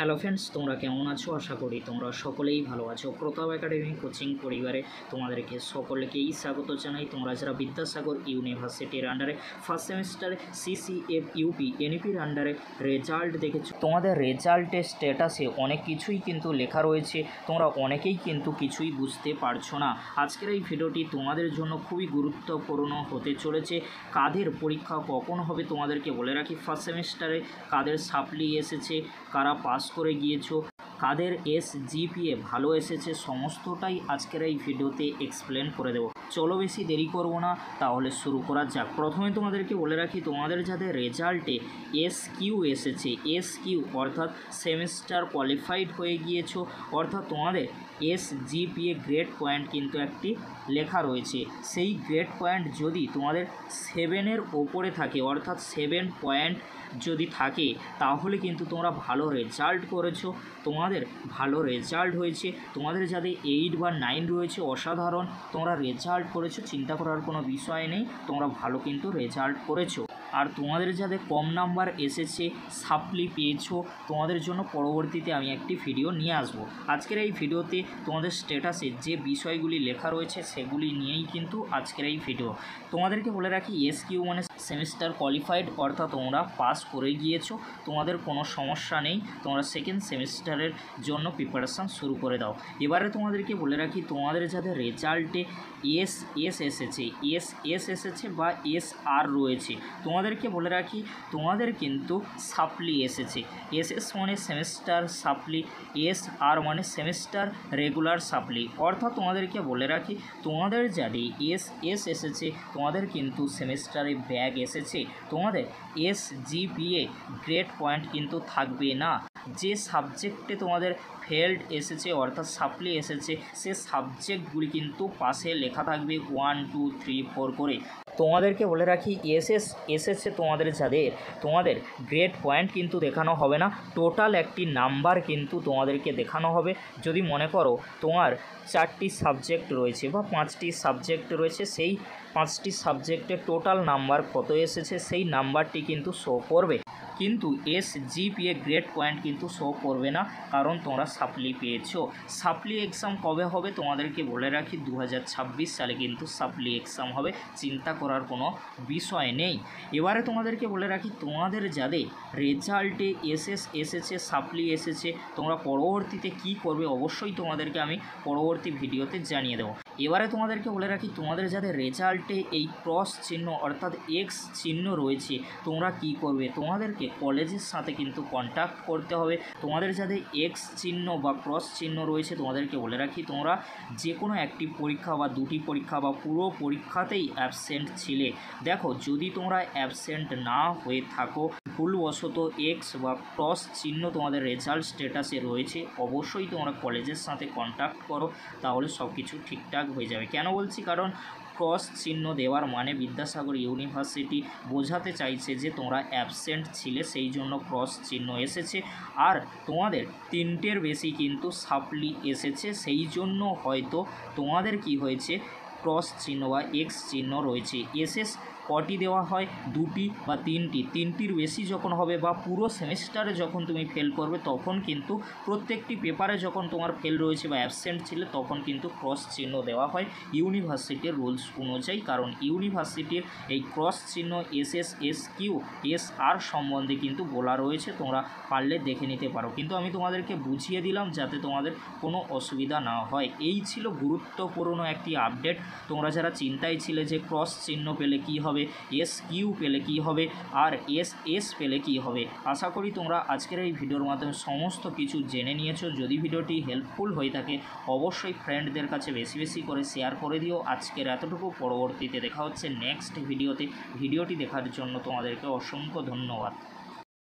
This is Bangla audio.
হ্যালো ফ্রেন্ডস, তোমরা কেমন আছো? আশা করি তোমরা সকলেই ভালো আছো। প্রতাপ একাডেমি কোচিং পরিবারে তোমাদেরকে সকলকেই স্বাগত জানাই। তোমরা যারা বিদ্যাসাগর ইউনিভার্সিটির আন্ডারে ফার্স্ট সেমিস্টারে সিসিএফ ইউপি এনইপির আন্ডারে রেজাল্ট দেখেছো, তোমাদের রেজাল্টের স্ট্যাটাসে অনেক কিছুই কিন্তু লেখা রয়েছে। তোমরা অনেকেই কিন্তু কিছুই বুঝতে পারছো না। আজকের এই ভিডিওটি তোমাদের জন্য খুবই গুরুত্বপূর্ণ হতে চলেছে। কাদের পরীক্ষা কখন হবে তোমাদেরকে বলে রাখি। ফার্স্ট সেমিস্টারে কাদের সাপ্লি এসেছে, কারা পাস করে গিয়েছো, কাদের এসজিপিএ ভালো এসেছে, সমস্তটাই আজকের এই ভিডিওতে এক্সপ্লেন করে দেবো। চলো বেশি দেরি করব না, তাহলে শুরু করা যাক। প্রথমে তোমাদেরকে বলে রাখি, তোমাদের যাদের রেজাল্টে এসকিউ এসেছে, এসকিউ অর্থাৎ সেমিস্টার কোয়ালিফাইড হয়ে গিয়েছো, অর্থাৎ তোমাদের এসজিপিএ গ্রেড পয়েন্ট কিন্তু একটি লেখা রয়েছে। সেই গ্রেড পয়েন্ট যদি তোমাদের 7-এর ওপরে থাকে, অর্থাৎ 7 পয়েন্ট যদি থাকে, তাহলে কিন্তু তোমরা ভালো রেজাল্ট করেছো, তোমাদের ভালো রেজাল্ট হয়েছে। তোমাদের যাদের 8 বা 9 রয়েছে, অসাধারণ তোমরা রেজাল্ট করেছো, চিন্তা করার কোনো বিষয় নেই, তোমরা ভালো কিন্তু রেজাল্ট করেছো। আর তোমাদের যাদের কম নাম্বার এসেছে, সাপ্লি পেয়েছো, তোমাদের জন্য পরবর্তীতে আমি একটি ভিডিও নিয়ে আসব। আজকের এই ভিডিওতে তোমাদের স্ট্যাটাসে যে বিষয়গুলি লেখা রয়েছে সেগুলি নিয়েই কিন্তু আজকের এই ভিডিও। তোমাদেরকে বলে রাখি, এসকিউ মানে সেমিস্টার কোয়ালিফাইড, অর্থাৎ তোমরা পাস করে গিয়েছো, তোমাদের কোনো সমস্যা নেই, তোমরা সেকেন্ড সেমিস্টারের জন্য প্রিপারেশান শুরু করে দাও। এবারে তোমাদেরকে বলে রাখি, তোমাদের যাদের রেজাল্টে এস এসেছে বা আর রয়েছে, তোমাদেরকে বলে রাখি তোমাদের কিন্তু সাপ্লি এসেছে। এস মানে সেমিস্টার সাপ্লি, আর মানে সেমিস্টার রেগুলার সাপ্লি, অর্থাৎ তোমাদেরকে বলে রাখি তোমাদের যাদের এসেছে, তোমাদের কিন্তু সেমিস্টারে ব্যাগ এসেছে, তোমাদের এসজিপিএ গ্রেড পয়েন্ট কিন্তু থাকবে না। যে সাবজেক্টে তোমাদের ফেল্ড এসেছে অর্থাৎ সাপ্লি এসেছে, সে সাবজেক্টগুলি কিন্তু পাশে লেখা থাকবে 1, 2, 3, 4 করে। তোমাদেরকে বলে রাখি, এসেছে তোমাদের যাদের, তোমাদের গ্রেড পয়েন্ট কিন্তু দেখানো হবে না, টোটাল একটি নাম্বার কিন্তু তোমাদেরকে দেখানো হবে। যদি মনে করো তোমার 4টি সাবজেক্ট রয়েছে বা 5টি সাবজেক্ট রয়েছে, সেই 5টি সাবজেক্টের টোটাল নাম্বার কত এসেছে সেই নাম্বারটি কিন্তু শো করবে, কিন্তু এসজিপিএ গ্রেড পয়েন্ট কিন্তু শো করবে না, কারণ তোমরা সাপ্লি পেয়েছো। সাপ্লি এক্সাম কবে হবে তোমাদেরকে বলে রাখি, 2026 সালে কিন্তু সাপ্লি এক্সাম হবে, চিন্তা করার কোনো বিষয় নেই। এবারে তোমাদেরকে বলে রাখি, তোমাদের যাদের রেজাল্টে এসেছে, সাপ্লি এসেছে, তোমরা পরবর্তীতে কি করবে অবশ্যই তোমাদেরকে আমি পরবর্তী ভিডিওতে জানিয়ে দেবো। এবারে তোমাদেরকে বলে রাখি, তোমাদের যাদের রেজাল্টে এই ক্রস চিহ্ন অর্থাৎ এক্স চিহ্ন রয়েছে, তোমরা কি করবে, তোমাদেরকে কলেজের সাথে কিন্তু কন্ট্যাক্ট করতে হবে। তোমাদের যাদের এক্স চিহ্ন বা ক্রস চিহ্ন রয়েছে, তোমাদেরকে বলে রাখি তোমরা যে কোনো একটি পরীক্ষা বা দুটি পরীক্ষা বা পুরো পরীক্ষাতেই অ্যাবসেন্ট ছিলে। দেখো, যদি তোমরা অ্যাবসেন্ট না হয়ে থাকো, ভুলবশত এক্স বা ক্রস চিহ্ন তোমাদের রেজাল্ট স্ট্যাটাসে রয়েছে, অবশ্যই তোমরা কলেজের সাথে কন্ট্যাক্ট করো, তাহলে সব কিছু ঠিকঠাক হয়ে যাবে। কেন বলছি, কারণ ক্রস চিহ্ন দেওয়ার মানে বিদ্যাসাগর ইউনিভার্সিটি বোঝাতে চাইছে যে তোমরা অ্যাবসেন্ট ছিলে, সেই জন্য ক্রস চিহ্ন এসেছে। আর তোমাদের 3টের বেশি কিন্তু সাপ্লি এসেছে, সেই জন্য হয়তো তোমাদের কি হয়েছে, ক্রস চিহ্ন বা এক্স চিহ্ন রয়েছে। কটি দেওয়া হয়, 2টি বা 3টির বেশি যখন হবে বা পুরো সেমিস্টারে যখন তুমি ফেল করবে, তখন কিন্তু প্রত্যেকটি পেপারে যখন তোমার ফেল রয়েছে বা অ্যাবসেন্ট ছিল, তখন কিন্তু ক্রস চিহ্ন দেওয়া হয় ইউনিভার্সিটির রুলস অনুযায়ী। কারণ ইউনিভার্সিটির এই ক্রস চিহ্ন এসকিউ আর সম্বন্ধে কিন্তু বলা রয়েছে, তোমরা পারলে দেখে নিতে পারো, কিন্তু আমি তোমাদেরকে বুঝিয়ে দিলাম যাতে তোমাদের কোনো অসুবিধা না হয়। এই ছিল গুরুত্বপূর্ণ একটি আপডেট। তোমরা যারা চিন্তায় ছিলে যে ক্রস চিহ্ন পেলে কি হবে, এসকিউ পেলে কি হবে, আর এস পেলে কি হবে, আশা করি তোমরা আজকের এই ভিডিওর মাধ্যমে সমস্ত কিছু জেনে নিয়েছো। যদি ভিডিওটি হেল্পফুল হয়ে থাকে, অবশ্যই ফ্রেন্ডদের কাছে বেশি বেশি করে শেয়ার করে দিও। আজকের এতটুকু, পরবর্তীতে দেখা হচ্ছে নেক্সট ভিডিওতে। ভিডিওটি দেখার জন্য তোমাদেরকে অসংখ্য ধন্যবাদ।